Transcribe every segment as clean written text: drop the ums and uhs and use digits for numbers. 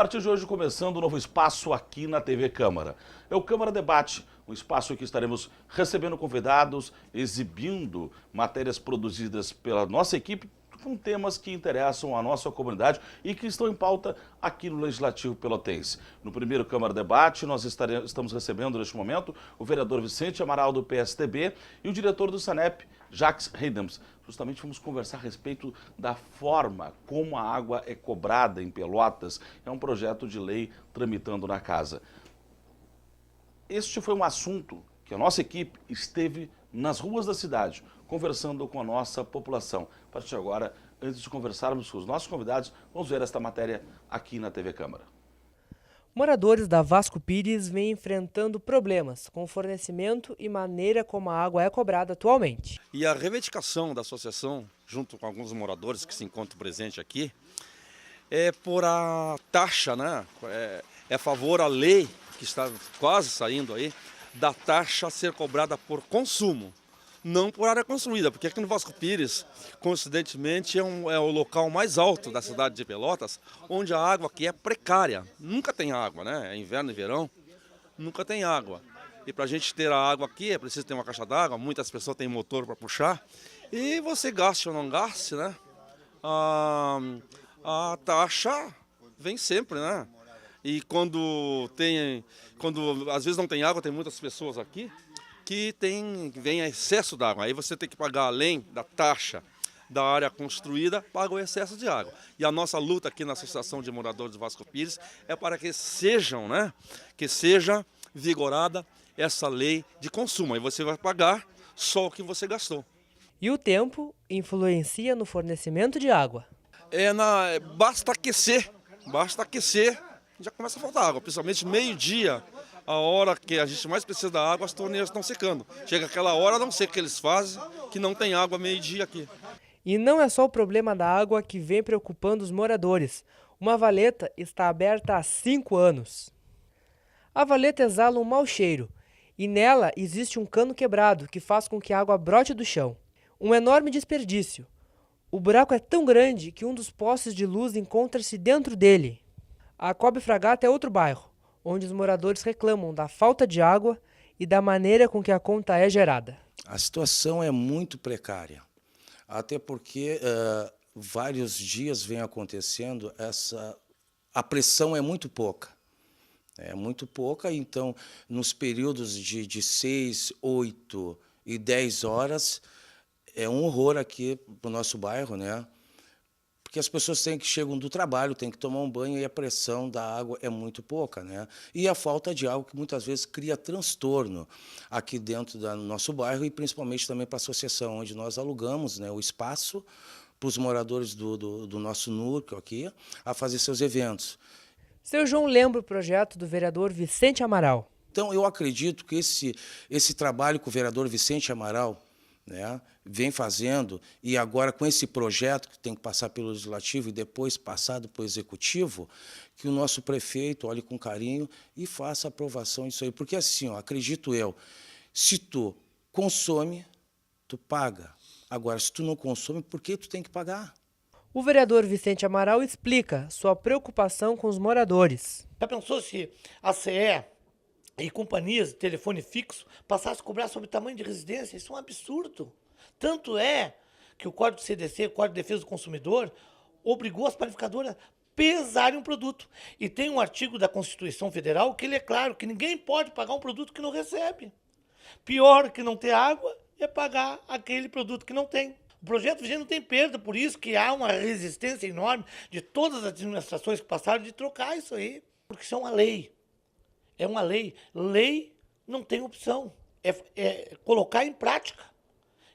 partir de hoje, começando um novo espaço aqui na TV Câmara. É o Câmara Debate, um espaço em que estaremos recebendo convidados, exibindo matérias produzidas pela nossa equipe com temas que interessam a nossa comunidade e que estão em pauta aqui no Legislativo Pelotense. No primeiro Câmara Debate, nós estamos recebendo neste momento o vereador Vicente Amaral do PSTB e o diretor do SANEP, Jacques Heidems. Justamente vamos conversar a respeito da forma como a água é cobrada em Pelotas. É um projeto de lei tramitando na casa. Este foi um assunto que a nossa equipe esteve nas ruas da cidade, conversando com a nossa população. A partir de agora, antes de conversarmos com os nossos convidados, vamos ver esta matéria aqui na TV Câmara. Moradores da Vasco Pires vêm enfrentando problemas com o fornecimento e maneira como a água é cobrada atualmente. E a reivindicação da associação, junto com alguns moradores que se encontram presentes aqui, é por a taxa, né? É a favor à lei que está quase saindo aí, da taxa a ser cobrada por consumo, não por área construída, porque aqui no Vasco Pires, coincidentemente, é o local mais alto da cidade de Pelotas, onde a água aqui é precária. Nunca tem água, né? É inverno e verão, nunca tem água. E para a gente ter a água aqui, é preciso ter uma caixa d'água, muitas pessoas têm motor para puxar, e você gaste ou não gaste, né? A taxa vem sempre, né? E quando às vezes não tem água, tem muitas pessoas aqui que vem excesso d'água. Aí você tem que pagar, além da taxa da área construída, paga o excesso de água. E a nossa luta aqui na Associação de Moradores de Vasco Pires é para que seja vigorada essa lei de consumo. Aí você vai pagar só o que você gastou. E o tempo influencia no fornecimento de água. Basta aquecer, já começa a faltar água, principalmente meio-dia, a hora que a gente mais precisa da água, as torneiras estão secando. Chega aquela hora, não sei o que eles fazem, que não tem água meio-dia aqui. E não é só o problema da água que vem preocupando os moradores. Uma valeta está aberta há 5 anos. A valeta exala um mau cheiro e nela existe um cano quebrado que faz com que a água brote do chão. Um enorme desperdício. O buraco é tão grande que um dos postes de luz encontra-se dentro dele. A Cobre Fragata é outro bairro, onde os moradores reclamam da falta de água e da maneira com que a conta é gerada. A situação é muito precária, até porque vários dias vem acontecendo, a pressão é muito pouca. Então, nos períodos de 6, 8 e 10 horas, é um horror aqui para o nosso bairro, né? Porque as pessoas chegam do trabalho, têm que tomar um banho e a pressão da água é muito pouca, né? E a falta de água que muitas vezes cria transtorno aqui dentro do nosso bairro e principalmente também para a associação, onde nós alugamos, né, o espaço para os moradores do nosso núcleo aqui a fazer seus eventos. Seu João lembra o projeto do vereador Vicente Amaral. Então, eu acredito que esse trabalho que o vereador Vicente Amaral, né, vem fazendo, e agora com esse projeto que tem que passar pelo Legislativo e depois passado para o Executivo, que o nosso prefeito olhe com carinho e faça a aprovação disso aí. Porque assim, acredito eu, se tu consome, tu paga. Agora, se tu não consome, por que tu tem que pagar? O vereador Vicente Amaral explica sua preocupação com os moradores. Já pensou se a CE e companhias de telefone fixo passassem a cobrar sobre o tamanho de residência? Isso é um absurdo. Tanto é que o Código CDC, o Código de Defesa do Consumidor, obrigou as panificadoras a pesarem um produto. E tem um artigo da Constituição Federal que ele é claro que ninguém pode pagar um produto que não recebe. Pior que não ter água é pagar aquele produto que não tem. O projeto Vigente não tem perda, por isso que há uma resistência enorme de todas as administrações que passaram de trocar isso aí. Porque isso é uma lei. É uma lei. Lei não tem opção. É colocar em prática.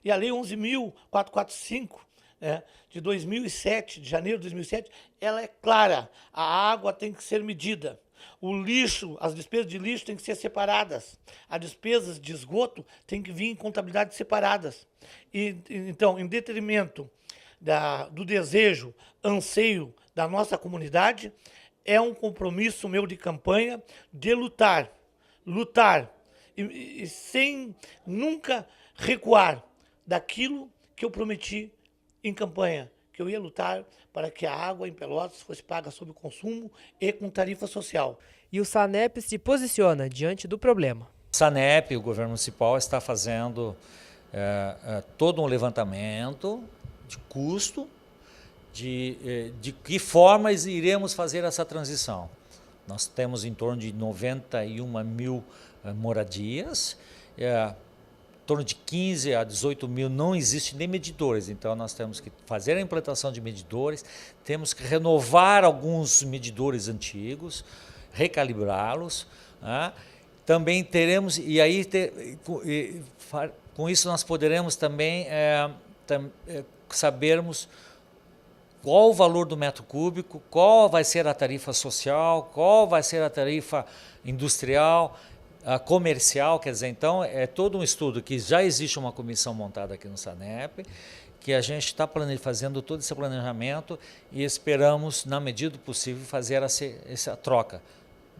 E a Lei 11.445, né, de 2007, de janeiro de 2007, ela é clara. A água tem que ser medida. O lixo, as despesas de lixo têm que ser separadas. As despesas de esgoto têm que vir em contabilidades separadas. Então, em detrimento do desejo, anseio da nossa comunidade, é um compromisso meu de campanha de lutar e sem nunca recuar daquilo que eu prometi em campanha, que eu ia lutar para que a água em Pelotas fosse paga sob consumo e com tarifa social. E o SANEP se posiciona diante do problema. O SANEP, o governo municipal, está fazendo todo um levantamento de custo, de que formas iremos fazer essa transição. Nós temos em torno de 91 mil moradias, em torno de 15 a 18 mil não existem nem medidores, então nós temos que fazer a implantação de medidores, temos que renovar alguns medidores antigos, recalibrá-los, também teremos, e aí com isso nós poderemos também sabermos qual o valor do metro cúbico, qual vai ser a tarifa social, qual vai ser a tarifa industrial, comercial, quer dizer, então é todo um estudo que já existe uma comissão montada aqui no SANEP, que a gente está fazendo todo esse planejamento e esperamos, na medida do possível, fazer essa troca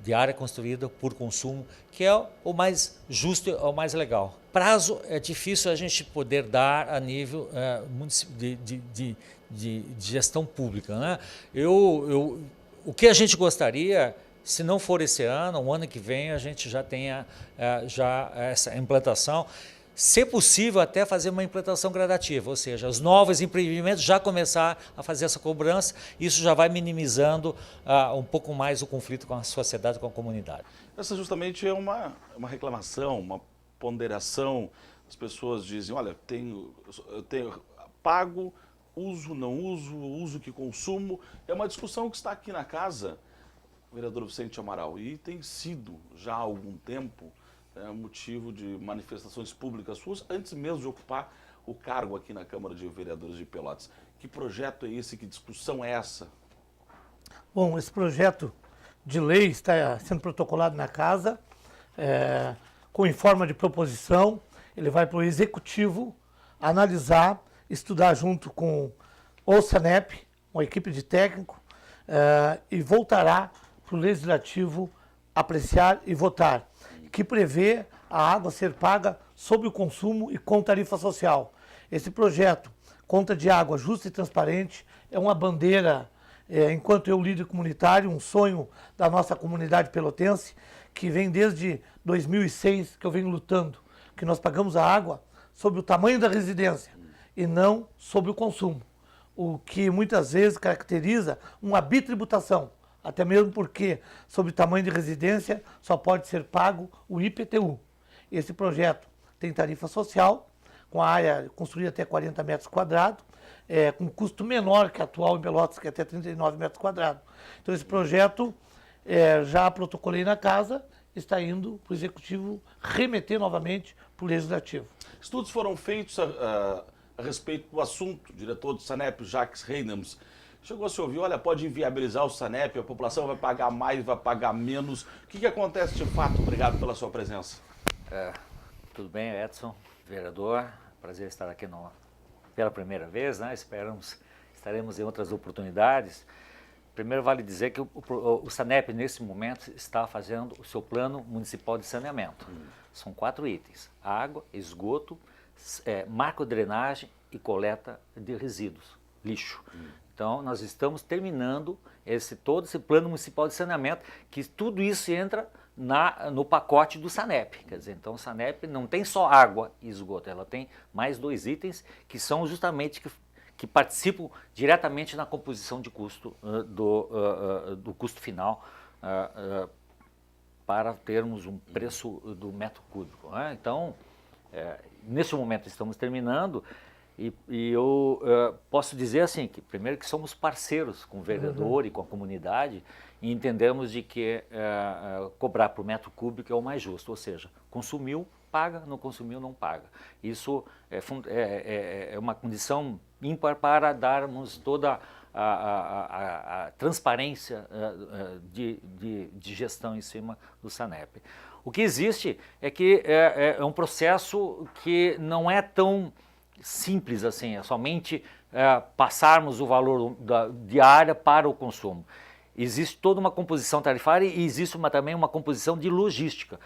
de área construída por consumo, que é o mais justo e o mais legal. Prazo é difícil a gente poder dar a nível de gestão pública, né? O que a gente gostaria, se não for esse ano, o ano que vem a gente já tenha essa implantação, se possível até fazer uma implantação gradativa, ou seja, os novos empreendimentos já começar a fazer essa cobrança, isso já vai minimizando um pouco mais o conflito com a sociedade, com a comunidade. Essa justamente é uma reclamação, uma ponderação. As pessoas dizem, olha, eu tenho pago, uso, não uso, uso que consumo. É uma discussão que está aqui na casa, vereador Vicente Amaral, e tem sido já há algum tempo motivo de manifestações públicas suas, antes mesmo de ocupar o cargo aqui na Câmara de Vereadores de Pelotas. Que projeto é esse? Que discussão é essa? Bom, esse projeto de lei está sendo protocolado na casa, em forma de proposição. Ele vai para o Executivo analisar, estudar junto com o SANEP, uma equipe de técnico, e voltará para o Legislativo apreciar e votar, que prevê a água ser paga sob o consumo e com tarifa social. Esse projeto, Conta de Água Justa e Transparente, é uma bandeira, enquanto eu líder comunitário, um sonho da nossa comunidade pelotense, que vem desde 2006, que eu venho lutando, que nós pagamos a água sobre o tamanho da residência e não sobre o consumo, o que muitas vezes caracteriza uma bitributação, até mesmo porque, sobre o tamanho de residência, só pode ser pago o IPTU. Esse projeto tem tarifa social, com a área construída até 40 metros quadrados, com custo menor que a atual em Pelotas, que é até 39 metros quadrados. Então, esse projeto, já protocolei na casa, está indo para o Executivo remeter novamente para o Legislativo. Estudos foram feitos a respeito do assunto. O diretor do SANEP, Jacques Reinams, chegou a se ouvir, olha, pode inviabilizar o SANEP, a população vai pagar mais, vai pagar menos. O que acontece de fato? Obrigado pela sua presença. Tudo bem, Edson, vereador, prazer estar aqui pela primeira vez, né? Estaremos em outras oportunidades. Primeiro vale dizer que o SANEP, nesse momento, está fazendo o seu plano municipal de saneamento. São 4 itens: água, esgoto, marcodrenagem e coleta de resíduos, lixo. Então, nós estamos terminando todo esse plano municipal de saneamento, que tudo isso entra no pacote do SANEP. Quer dizer, então o SANEP não tem só água e esgoto, ela tem mais 2 itens que são justamente que participam diretamente na composição de custo do custo final para termos um preço do metro cúbico, né? Então, nesse momento estamos terminando. E eu posso dizer assim, que primeiro que somos parceiros com o vereador e com a comunidade e entendemos de que cobrar por metro cúbico é o mais justo, ou seja, consumiu, paga, não consumiu, não paga. Isso é uma condição ímpar para darmos toda a transparência de gestão em cima do SANEP. O que existe é que é um processo que não é tão simples assim, é somente passarmos o valor de área para o consumo. existe toda uma composição tarifária e existe também uma composição de logística.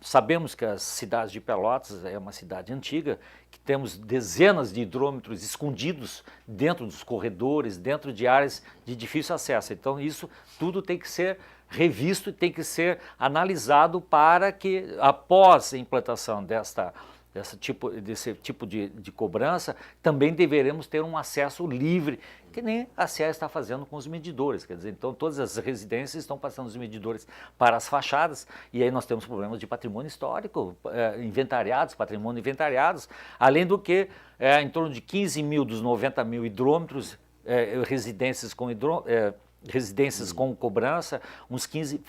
Sabemos que as cidades de Pelotas é uma cidade antiga, que temos dezenas de hidrômetros escondidos dentro dos corredores, dentro de áreas de difícil acesso. Então isso tudo tem que ser revisto e tem que ser analisado para que, após a implantação desse tipo de cobrança, também deveremos ter um acesso livre, que nem a SEA está fazendo com os medidores. Quer dizer, então todas as residências estão passando os medidores para as fachadas, e aí nós temos problemas de patrimônio histórico, patrimônio inventariados, além do que em torno de 15 mil dos 90 mil hidrômetros, residências com cobrança, uns 15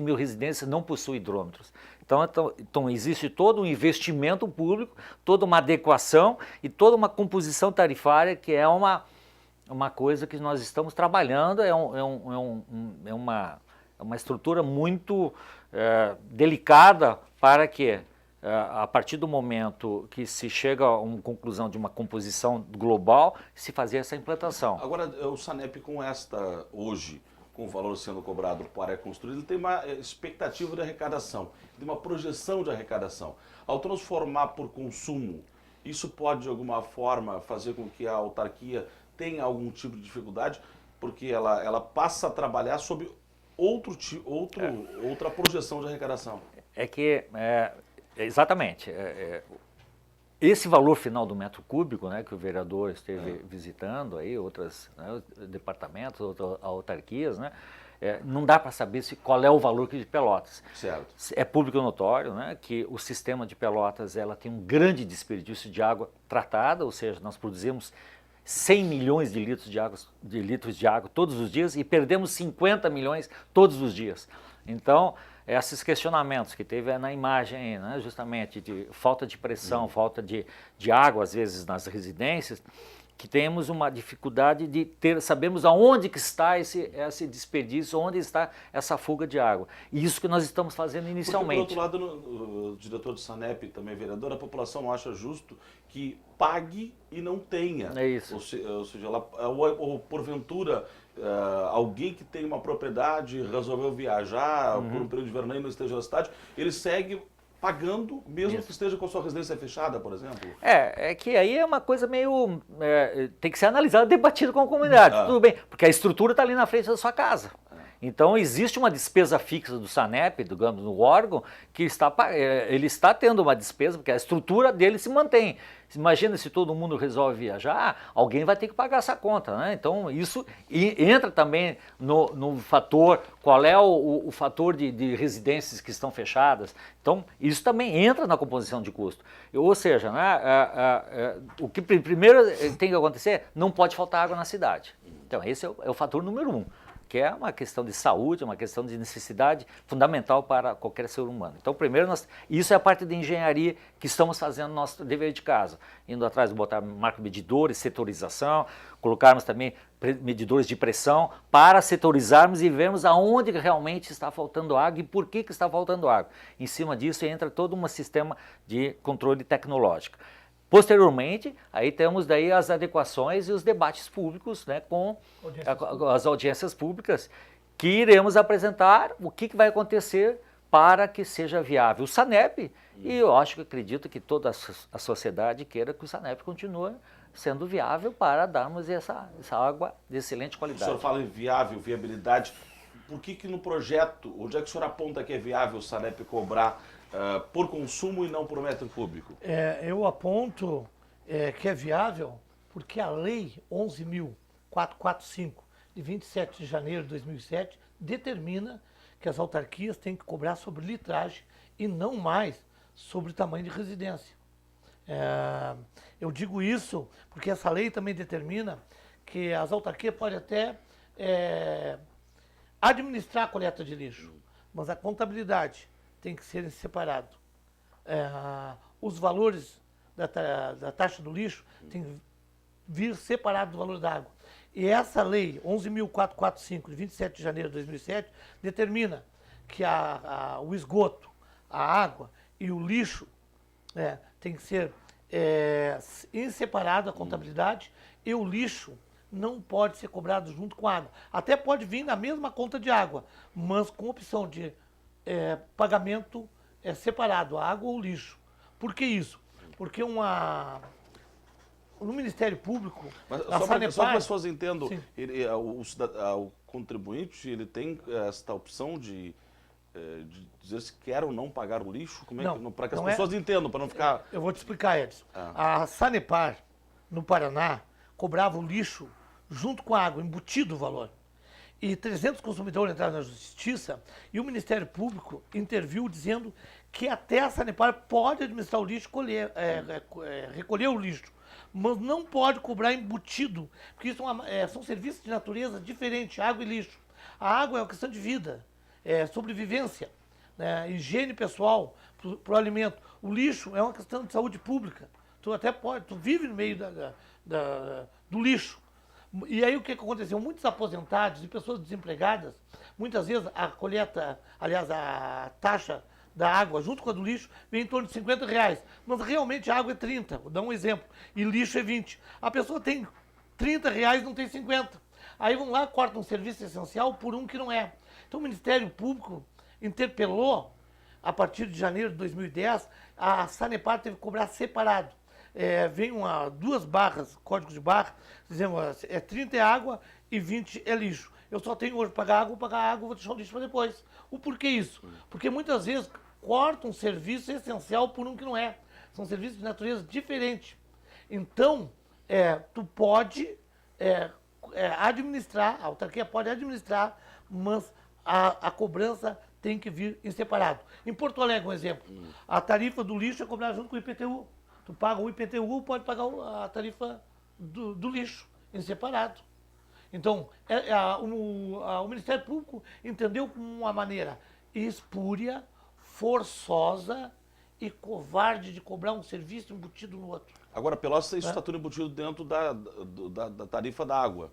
mil residências não possuem hidrômetros. Então existe todo um investimento público, toda uma adequação e toda uma composição tarifária que é uma coisa que nós estamos trabalhando, é uma estrutura muito delicada para que, a partir do momento que se chega a uma conclusão de uma composição global, se fazer essa implantação. Agora, o SANEP hoje, com o valor sendo cobrado por área construída, ele tem uma expectativa de arrecadação, tem uma projeção de arrecadação. Ao transformar por consumo, isso pode de alguma forma fazer com que a autarquia tenha algum tipo de dificuldade, porque ela passa a trabalhar sob outra projeção de arrecadação. Exatamente. Esse valor final do metro cúbico, né, que o vereador esteve visitando, aí, outros departamentos, outras autarquias, né, não dá para saber qual é o valor de Pelotas. Certo. É público notório, né, que o sistema de Pelotas tem um grande desperdício de água tratada, ou seja, nós produzimos 100 milhões de litros de água todos os dias e perdemos 50 milhões todos os dias. Então, esses questionamentos que teve na imagem, né, justamente de falta de pressão, falta de água, às vezes, nas residências, que temos uma dificuldade de sabemos aonde que está esse desperdício, onde está essa fuga de água. E isso que nós estamos fazendo inicialmente. Porque, por outro lado, o diretor do SANEP, também vereador, a população não acha justo que pague e não tenha. É isso. Ou seja, ou porventura, alguém que tem uma propriedade resolveu viajar por um período de verão e não esteja na cidade, ele segue pagando, mesmo que esteja com a sua residência fechada, por exemplo? É que aí é uma coisa meio... tem que ser analisado, debatido com a comunidade. Tudo bem, porque a estrutura está ali na frente da sua casa. Então existe uma despesa fixa do SANEP, digamos, no órgão, que ele está tendo uma despesa, porque a estrutura dele se mantém. Imagina se todo mundo resolve viajar, alguém vai ter que pagar essa conta, né? Então isso entra também no fator, qual é o fator de residências que estão fechadas. Então isso também entra na composição de custo. Ou seja, né, o que primeiro tem que acontecer, não pode faltar água na cidade. Então esse é o fator número 1. Que é uma questão de saúde, uma questão de necessidade fundamental para qualquer ser humano. Então, primeiro, isso é a parte de engenharia que estamos fazendo nosso dever de casa, indo atrás de botar marco-medidores, setorização, colocarmos também medidores de pressão para setorizarmos e vermos aonde realmente está faltando água e por que está faltando água. Em cima disso entra todo um sistema de controle tecnológico. Posteriormente, aí temos daí as adequações e os debates públicos, né, com as audiências públicas, que iremos apresentar o que vai acontecer para que seja viável o SANEP, e eu acredito que toda a sociedade queira que o SANEP continue sendo viável para darmos essa água de excelente qualidade. O senhor fala em viabilidade, por que no projeto, onde é que o senhor aponta que é viável o SANEP cobrar por consumo e não por metro cúbico? Eu aponto que é viável porque a Lei 11.445, de 27 de janeiro de 2007, determina que as autarquias têm que cobrar sobre litragem e não mais sobre tamanho de residência. Eu digo isso porque essa lei também determina que as autarquias podem até administrar a coleta de lixo, mas a contabilidade tem que ser separado. Os valores da taxa do lixo tem que vir separado do valor da água. E essa lei 11.445, de 27 de janeiro de 2007, determina que o esgoto, a água e o lixo tem que ser separado a contabilidade, e o lixo não pode ser cobrado junto com a água. Até pode vir na mesma conta de água, mas com opção de pagamento separado, a água ou o lixo. Por que isso? Porque no Ministério Público, Mas a só para que as Sanepar, pessoas entendam, o contribuinte ele tem esta opção de dizer se quer ou não pagar o lixo? Como é Não, para que as não é- pessoas entendam, para não ficar... eu vou te explicar, Edson. A Sanepar, no Paraná, cobrava o lixo junto com a água, embutido o valor. E 300 consumidores entraram na justiça e o Ministério Público interviu dizendo que até a Sanepar pode administrar o lixo, recolher o lixo, mas não pode cobrar embutido, porque isso são serviços de natureza diferente, água e lixo. A água é uma questão de vida, sobrevivência, né, higiene pessoal para o alimento. O lixo é uma questão de saúde pública. Tu vive no meio do lixo. E aí o que aconteceu? Muitos aposentados e pessoas desempregadas, muitas vezes a coleta, aliás, a taxa da água junto com a do lixo vem em torno de R$50. Mas realmente a água é 30, vou dar um exemplo, e lixo é 20. A pessoa tem R$30 e não tem 50. Aí vão lá, cortam um serviço essencial por um que não é. Então o Ministério Público interpelou, a partir de janeiro de 2010, a Sanepar teve que cobrar separado. Vem duas barras, código de barra, dizendo 30 é água e 20 é lixo. Eu só tenho hoje para pagar água, vou deixar o lixo para depois. O porquê isso? Porque muitas vezes cortam um serviço essencial por um que não é. São serviços de natureza diferente. Então, tu pode administrar, a autarquia pode administrar, mas a cobrança tem que vir em separado. Em Porto Alegre, um exemplo, a tarifa do lixo é cobrada junto com o IPTU. Tu paga o IPTU, pode pagar a tarifa do lixo em separado. Então, o Ministério Público entendeu como uma maneira espúria, forçosa e covarde de cobrar um serviço embutido no outro. Agora, Pelotas, isso está tudo embutido dentro da tarifa da água.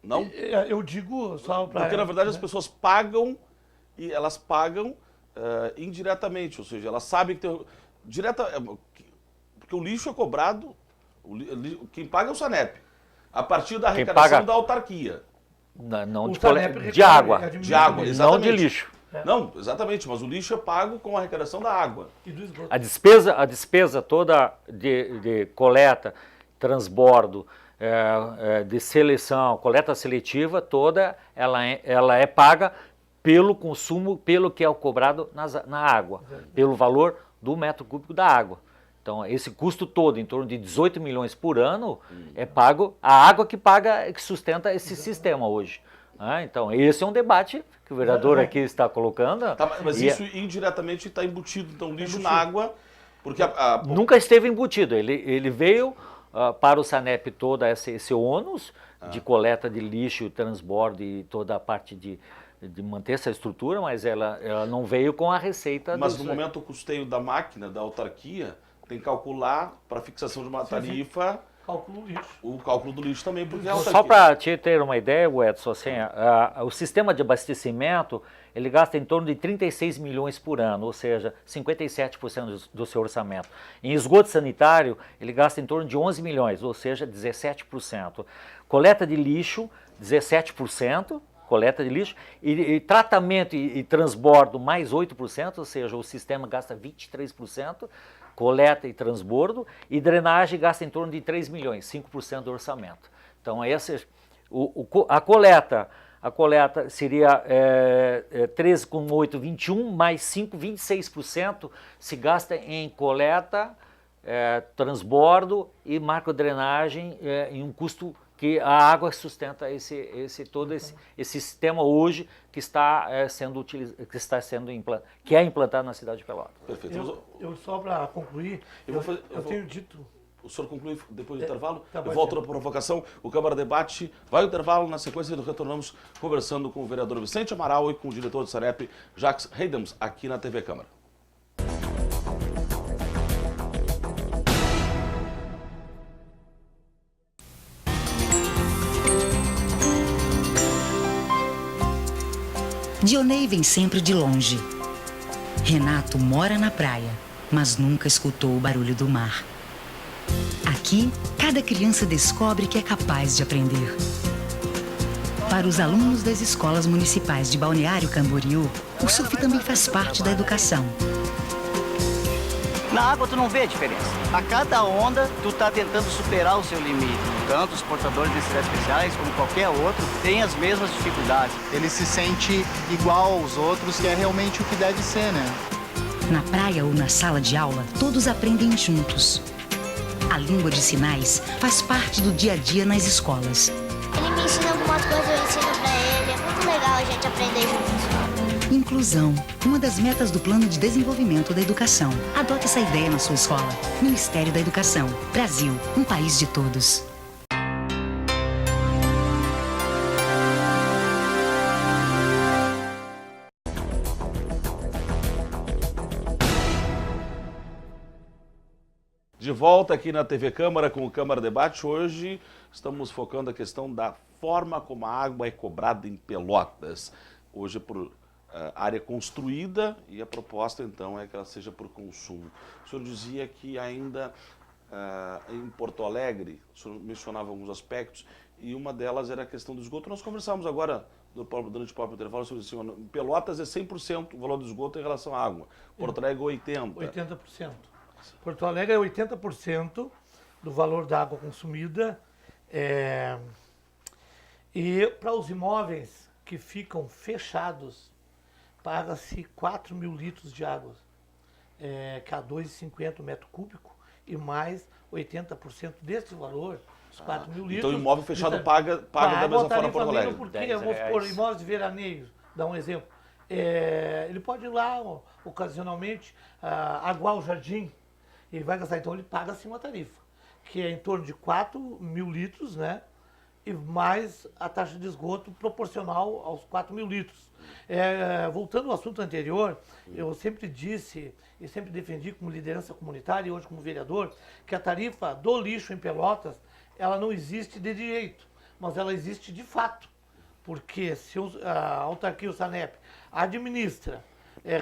Não? Eu digo só para... Porque, na verdade, as pessoas pagam, e elas pagam indiretamente, ou seja, elas sabem que tem... Porque o lixo é cobrado, quem paga é o Sanep, a partir da arrecadação da autarquia. Não de De água. água, exatamente. Não de lixo. Não, exatamente, mas o lixo é pago com a arrecadação da água. A despesa toda de coleta, transbordo, de seleção, coleta seletiva, toda ela é paga pelo consumo, pelo que é cobrado na água, pelo valor do metro cúbico da água. Então, esse custo todo, em torno de 18 milhões por ano, é pago, a água que sustenta esse sistema hoje. Então, esse é um debate que o vereador aqui está colocando. Tá, mas isso indiretamente está embutido, então, lixo na água, porque nunca esteve embutido. Ele veio para o Sanep todo esse ônus de coleta de lixo, transbordo e toda a parte de manter essa estrutura, mas ela não veio com a receita. Mas no momento o custeio da máquina, da autarquia, tem que calcular para fixação de uma tarifa o cálculo do lixo também. Porque só para te ter uma ideia, Edson, assim, o sistema de abastecimento ele gasta em torno de 36 milhões por ano, ou seja, 57% do seu orçamento. Em esgoto sanitário, ele gasta em torno de 11 milhões, ou seja, 17%. Coleta de lixo, 17%. Coleta de lixo, e tratamento e transbordo mais 8%, ou seja, o sistema gasta 23%, coleta e transbordo, e drenagem gasta em torno de 3 milhões, 5% do orçamento. Então, a coleta seria 13,8, 21, mais 5, 26% se gasta em coleta, transbordo e macrodrenagem em um custo que a água sustenta todo esse sistema hoje que é implantado na cidade de Pelotas. Perfeito. Eu só para concluir, eu tenho dito... O senhor conclui depois do intervalo? Tá, eu volto na provocação. O Câmara Debate vai ao intervalo. Na sequência, retornamos conversando com o vereador Vicente Amaral e com o diretor do Sanep, Jacques Reidams, aqui na TV Câmara. Dionei vem sempre de longe. Renato mora na praia, mas nunca escutou o barulho do mar. Aqui, cada criança descobre que é capaz de aprender. Para os alunos das escolas municipais de Balneário Camboriú, o surf também faz parte da educação. Na água tu não vê a diferença. A cada onda tu tá tentando superar o seu limite. Tanto os portadores de necessidades especiais como qualquer outro têm as mesmas dificuldades. Ele se sente igual aos outros, que é realmente o que deve ser, né? Na praia ou na sala de aula, todos aprendem juntos. A língua de sinais faz parte do dia a dia nas escolas. Ele me ensina algumas coisas, eu ensino pra ele. É muito legal a gente aprender juntos. Inclusão, uma das metas do Plano de Desenvolvimento da Educação. Adote essa ideia na sua escola. Ministério da Educação. Brasil, um país de todos. De volta aqui na TV Câmara com o Câmara Debate. Hoje estamos focando a questão da forma como a água é cobrada em Pelotas. Hoje por área construída e a proposta então é que ela seja por consumo. O senhor dizia que ainda em Porto Alegre, o senhor mencionava alguns aspectos e uma delas era a questão do esgoto. Nós conversávamos agora durante o próprio intervalo sobre assim, em Pelotas é 100% o valor do esgoto em relação à água. Porto Alegre 80%. 80%. Porto Alegre é 80% do valor da água consumida. E para os imóveis que ficam fechados, paga-se 4 mil litros de água, que é a 2,50 metro cúbico, e mais 80% desse valor, os 4 mil litros. Então o imóvel fechado paga da mesma forma Porto Alegre. Porque, vamos supor, imóveis de veraneio, dá um exemplo. Ele pode ir lá, ocasionalmente, aguar o jardim, ele vai gastar, então ele paga assim uma tarifa, que é em torno de 4 mil litros, né? E mais a taxa de esgoto proporcional aos 4 mil litros. Voltando ao assunto anterior, eu sempre disse e sempre defendi como liderança comunitária e hoje como vereador, que a tarifa do lixo em Pelotas, ela não existe de direito, mas ela existe de fato. Porque se a autarquia, o SANEP, administra,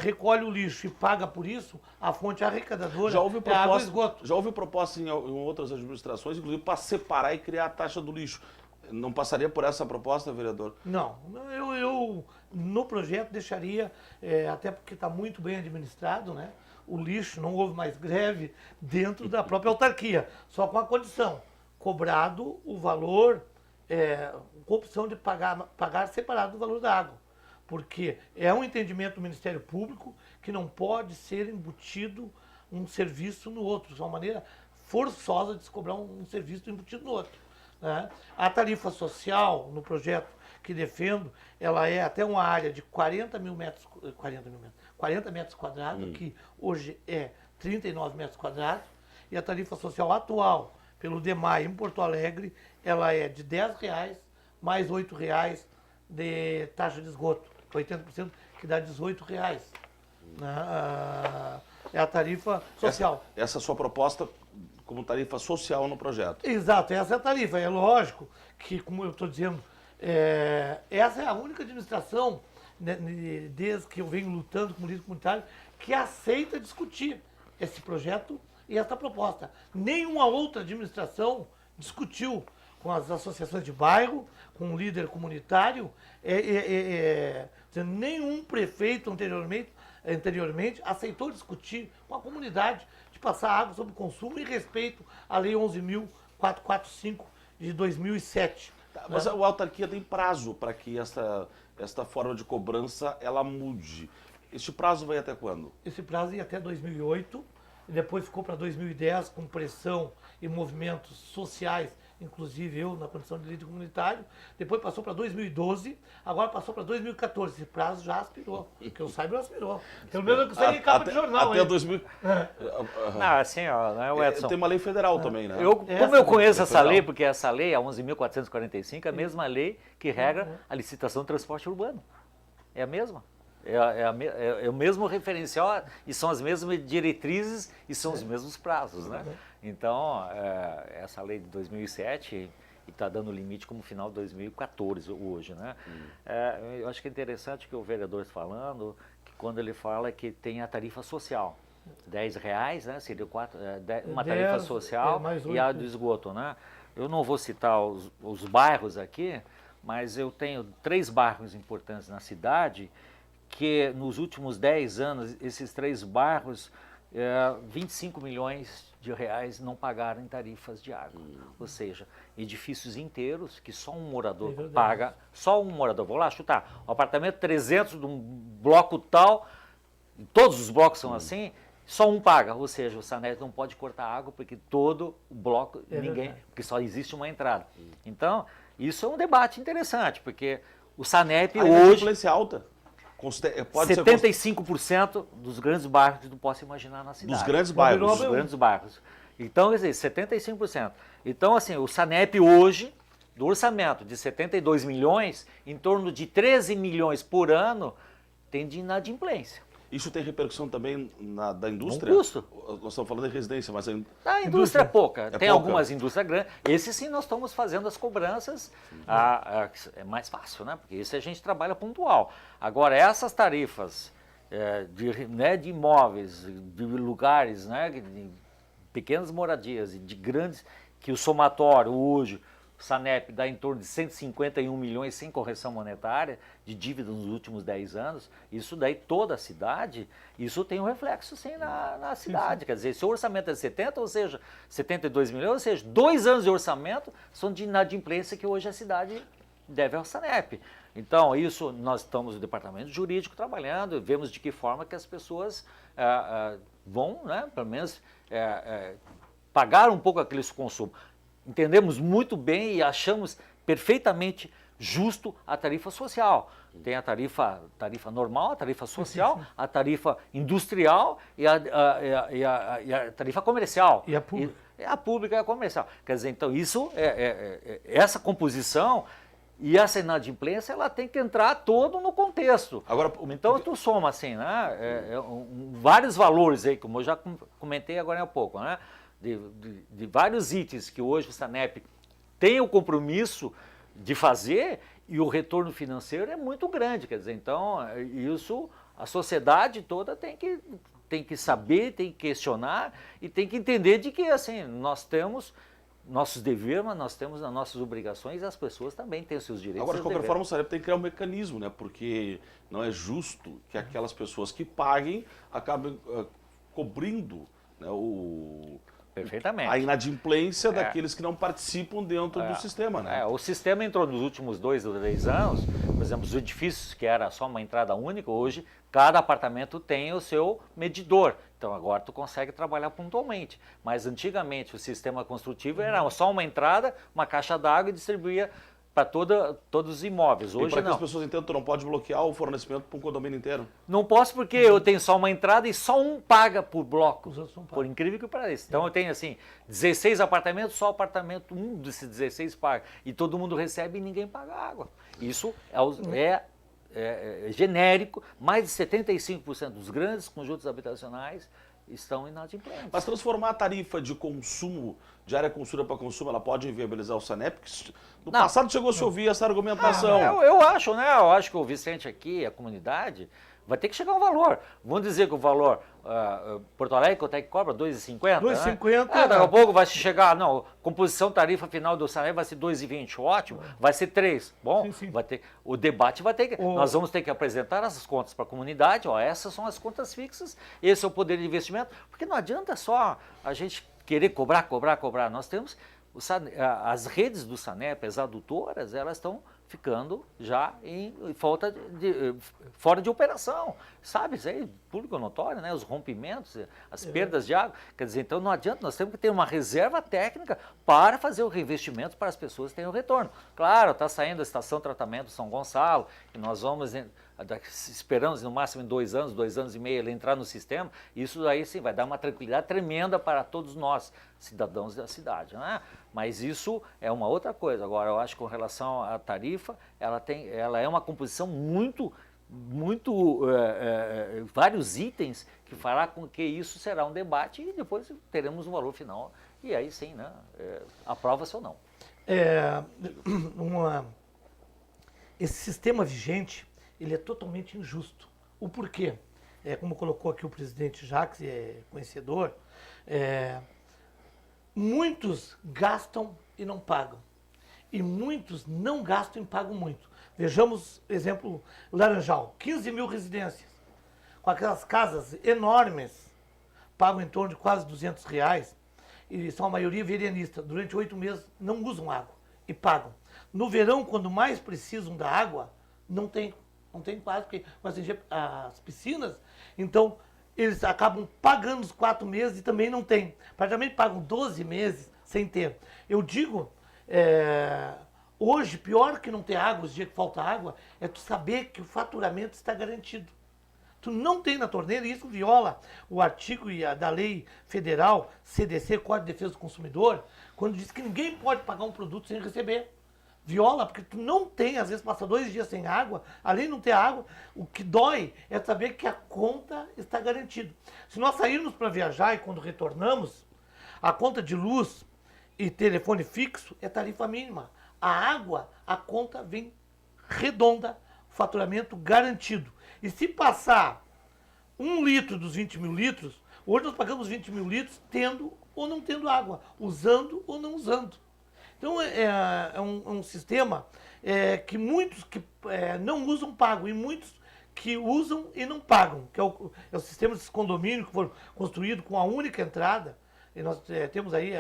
recolhe o lixo e paga por isso, a fonte arrecadadora é a água e esgoto. Já houve proposta em outras administrações, inclusive para separar e criar a taxa do lixo. Não passaria por essa proposta, vereador? Não, eu no projeto deixaria, até porque está muito bem administrado, né? O lixo, não houve mais greve dentro da própria autarquia, só com a condição, cobrado o valor, com opção de pagar separado do valor da água. Porque é um entendimento do Ministério Público que não pode ser embutido um serviço no outro, de uma maneira forçosa de se cobrar um serviço embutido no outro. Né? A tarifa social, no projeto que defendo, ela é até uma área de 40 metros quadrados, que hoje é 39 metros quadrados, e a tarifa social atual, pelo DEMAI em Porto Alegre, ela é de R$10 mais R$8 de taxa de esgoto, 80%, que dá R$18. Né? É a tarifa social. Essa sua proposta como tarifa social no projeto. Exato, essa é a tarifa. É lógico que, como eu estou dizendo, essa é a única administração, né, desde que eu venho lutando como líder comunitário, que aceita discutir esse projeto e essa proposta. Nenhuma outra administração discutiu com as associações de bairro, com o líder comunitário, nenhum prefeito anteriormente aceitou discutir com a comunidade de passar água sob consumo em respeito à Lei 11.445 de 2007. Mas a autarquia tem prazo para que esta forma de cobrança ela mude. Este prazo vai até quando? Esse prazo ia até 2008, e depois ficou para 2010 com pressão e movimentos sociais, inclusive eu na condição de líder comunitário. Depois passou para 2012, agora passou para 2014. Esse prazo já aspirou, que eu saiba, aspirou. Pelo menos isso aí em capa de jornal. Até 2000. Não, assim, ó, não é o Edson. Tem uma lei federal também, né? Como eu conheço essa lei, porque essa lei, a 11.445, é a mesma lei que regra a licitação de transporte urbano. É a mesma. É o mesmo referencial e são as mesmas diretrizes e são os mesmos prazos, né? Então, essa lei de 2007 está dando limite como final de 2014 hoje, né? Eu acho que é interessante que o vereador está falando, que quando ele fala que tem a tarifa social. R$10, né? Seria uma 10, tarifa social mais e a 8. do esgoto, né? Eu não vou citar os bairros aqui, mas eu tenho 3 bairros importantes na cidade que nos últimos 10 anos, esses 3 bairros, 25 milhões de reais não pagaram em tarifas de água. Ou seja, edifícios inteiros que só um morador paga, só um morador. Vou lá chutar, um apartamento 300 de um bloco tal, todos os blocos são assim, só um paga. Ou seja, o Sanep não pode cortar água porque todo o bloco, porque só existe uma entrada. Então, isso é um debate interessante, porque o Sanep hoje... A inadimplência alta. Pode 75% dos grandes bairros que tu possa imaginar na cidade. Dos grandes bairros. Dos grandes bairros. Então, quer dizer, 75%. Então, assim, o Sanep hoje, do orçamento de 72 milhões, em torno de 13 milhões por ano, tem de inadimplência. Isso tem repercussão também da indústria? No custo. Nós estamos falando de residência, mas... A indústria é pouca. Tem pouca. algumas indústrias grandes. Esse sim nós estamos fazendo as cobranças. É mais fácil, né? Porque esse a gente trabalha pontual. Agora, essas tarifas de imóveis, de lugares, né, de pequenas moradias e de grandes, que o somatório hoje, o Sanep dá em torno de 151 milhões sem correção monetária de dívida nos últimos 10 anos, isso daí toda a cidade, isso tem um reflexo sim na cidade. Sim. Quer dizer, se o orçamento é 70, ou seja, 72 milhões, ou seja, 2 anos de orçamento são de inadimplência que hoje a cidade deve ao Sanep. Então, isso nós estamos no departamento jurídico trabalhando, vemos de que forma que as pessoas vão, né, pelo menos, pagar um pouco aquele consumo. Entendemos muito bem e achamos perfeitamente justo a tarifa social. Tem a tarifa normal, a tarifa social, a tarifa industrial e a tarifa comercial. E a pública. A pública e a comercial. Quer dizer, então, isso essa composição e essa inadimplência, ela tem que entrar todo no contexto. Agora, então, tu soma assim, né, vários valores aí, como eu já comentei agora há pouco, né? De vários itens que hoje o Sanep tem o compromisso de fazer e o retorno financeiro é muito grande. Quer dizer, então, isso a sociedade toda tem que saber, tem que questionar e tem que entender de que assim, nós temos nossos deveres, mas nós temos as nossas obrigações e as pessoas também têm os seus direitos. Agora, de qualquer forma, o Sanep tem que criar um mecanismo, né? Porque não é justo que aquelas pessoas que paguem acabem cobrindo, né, Perfeitamente. a inadimplência daqueles que não participam dentro do sistema, né? O sistema entrou nos últimos 2 ou 3 anos, por exemplo, os edifícios que era só uma entrada única, hoje cada apartamento tem o seu medidor. Então agora tu consegue trabalhar pontualmente. Mas antigamente o sistema construtivo era só uma entrada, uma caixa d'água e distribuía para todos os imóveis. Hoje e para que não. as pessoas entendam, tu não pode bloquear o fornecimento para um condomínio inteiro? Não posso porque eu tenho só uma entrada e só um paga por bloco, por incrível que pareça. Então eu tenho assim, 16 apartamentos, só apartamento um desses 16 paga. E todo mundo recebe e ninguém paga água. Isso é genérico, mais de 75% dos grandes conjuntos habitacionais estão inadimplentes. Mas transformar a tarifa de consumo, de área consumida para consumo, ela pode inviabilizar o Sanep? No passado chegou a se ouvir essa argumentação. Eu acho, né? Eu acho que o Vicente aqui, a comunidade, vai ter que chegar a um valor. Vamos dizer que o valor Porto Alegre, quanto é que cobra? 2,50? 2,50. Né? Daqui a pouco vai chegar, não, composição tarifa final do Sanep vai ser 2,20, ótimo, vai ser 3. Bom, sim. vai ter, o debate vai ter que, nós vamos ter que apresentar essas contas para a comunidade, ó, essas são as contas fixas, esse é o poder de investimento, porque não adianta só a gente querer cobrar. Nós temos as redes do Sanep, as adutoras, elas estão ficando já fora de operação, sabe? Isso aí é público notório, né? Os rompimentos, as perdas de água. Quer dizer, então não adianta, nós temos que ter uma reserva técnica para fazer o reinvestimento para as pessoas terem o retorno. Claro, está saindo a estação de tratamento São Gonçalo, e nós esperamos no máximo em 2 anos, 2 anos e meio ele entrar no sistema, isso aí sim vai dar uma tranquilidade tremenda para todos nós, cidadãos da cidade, né? Mas isso é uma outra coisa. Agora, eu acho que com relação à tarifa, ela é uma composição vários itens que fará com que isso será um debate e depois teremos um valor final e aí sim, né? Aprova-se ou não. Esse sistema vigente, ele é totalmente injusto. O porquê? como colocou aqui o presidente Jacques, conhecedor, muitos gastam e não pagam. E muitos não gastam e pagam muito. Vejamos, exemplo, Laranjal, 15 mil residências, com aquelas casas enormes, pagam em torno de quase R$200, e são a maioria veranista. Durante 8 meses não usam água e pagam. No verão, quando mais precisam da água, não tem quase, porque as piscinas, então eles acabam pagando os 4 meses e também não tem. Praticamente pagam 12 meses sem ter. Eu digo, hoje, pior que não ter água, os dias que falta água, é tu saber que o faturamento está garantido. Tu não tem na torneira, e isso viola o artigo da lei federal, CDC, Código de Defesa do Consumidor, quando diz que ninguém pode pagar um produto sem receber. Viola, porque tu não tem, às vezes passa 2 dias sem água, além de não ter água, o que dói é saber que a conta está garantida. Se nós sairmos para viajar e quando retornamos, a conta de luz e telefone fixo é tarifa mínima. A água, a conta vem redonda, faturamento garantido. E se passar 1 litro dos 20 mil litros, hoje nós pagamos 20 mil litros tendo ou não tendo água, usando ou não usando. Então é um sistema que muitos que não usam pagam e muitos que usam e não pagam, que é o sistema desses condomínios que foram construídos com a única entrada. E nós temos aí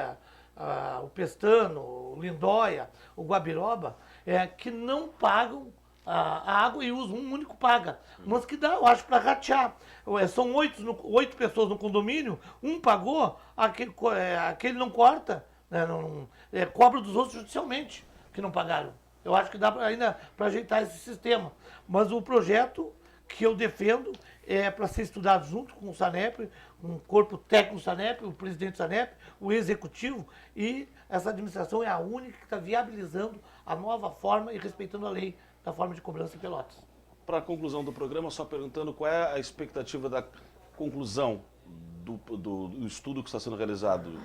o Pestano, o Lindóia, o Guabiroba, que não pagam a água e usam, um único paga. Mas que dá, eu acho, para ratear. São 8 pessoas no condomínio, um pagou, aquele não corta. Cobra dos outros judicialmente, que não pagaram. Eu acho que dá ainda para ajeitar esse sistema. Mas o projeto que eu defendo é para ser estudado junto com o SANEP, um corpo técnico do SANEP, o presidente do SANEP, o executivo, e essa administração é a única que está viabilizando a nova forma e respeitando a lei da forma de cobrança em Pelotas. Para a conclusão do programa, só perguntando qual é a expectativa da conclusão do estudo que está sendo realizado.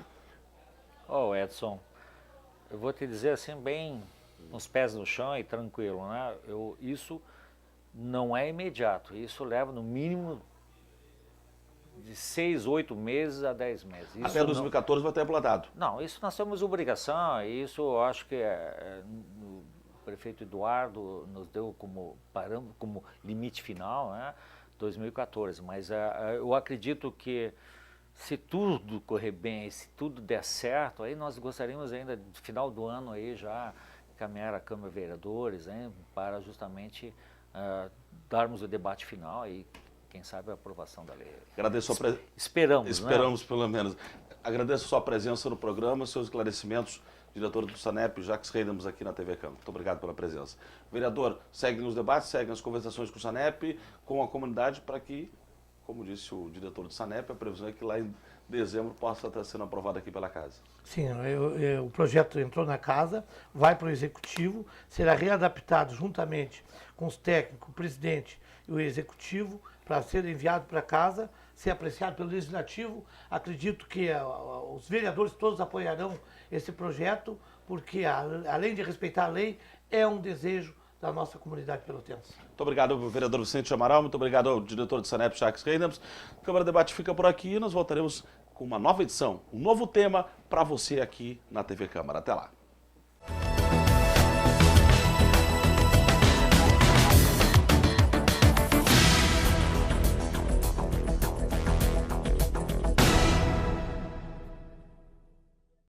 Edson, eu vou te dizer assim, bem nos pés no chão e tranquilo, né? Isso não é imediato, isso leva no mínimo de 6, 8 meses a 10 meses. Isso até 2014 vai estar implantado. Não, isso nós temos obrigação, e isso eu acho que o prefeito Eduardo nos deu como parâmetro, como limite final, né? 2014, mas eu acredito que se tudo correr bem, se tudo der certo, aí nós gostaríamos ainda, no final do ano, aí já encaminhar a Câmara de Vereadores, hein, para justamente darmos o debate final e, quem sabe, a aprovação da lei. Agradeço Esperamos, né? Pelo menos. Agradeço a sua presença no programa, seus esclarecimentos, diretor do SANEP, Jacques Reynams, aqui na TV Câmara. Muito obrigado pela presença. Vereador, segue nos debates, segue as conversações com o SANEP, com a comunidade, para que, como disse o diretor do SANEP, a previsão é que lá em dezembro possa estar sendo aprovado aqui pela Casa. Sim, o projeto entrou na Casa, vai para o Executivo, será readaptado juntamente com os técnicos, o presidente e o Executivo, para ser enviado para a Casa, ser apreciado pelo Legislativo. Acredito que os vereadores todos apoiarão esse projeto, porque além de respeitar a lei, é um desejo da nossa comunidade pelotense. Muito obrigado, vereador Vicente Amaral, muito obrigado ao diretor do SANEP, Jacques Reynams. O Câmara Debate fica por aqui e nós voltaremos com uma nova edição, um novo tema para você aqui na TV Câmara. Até lá.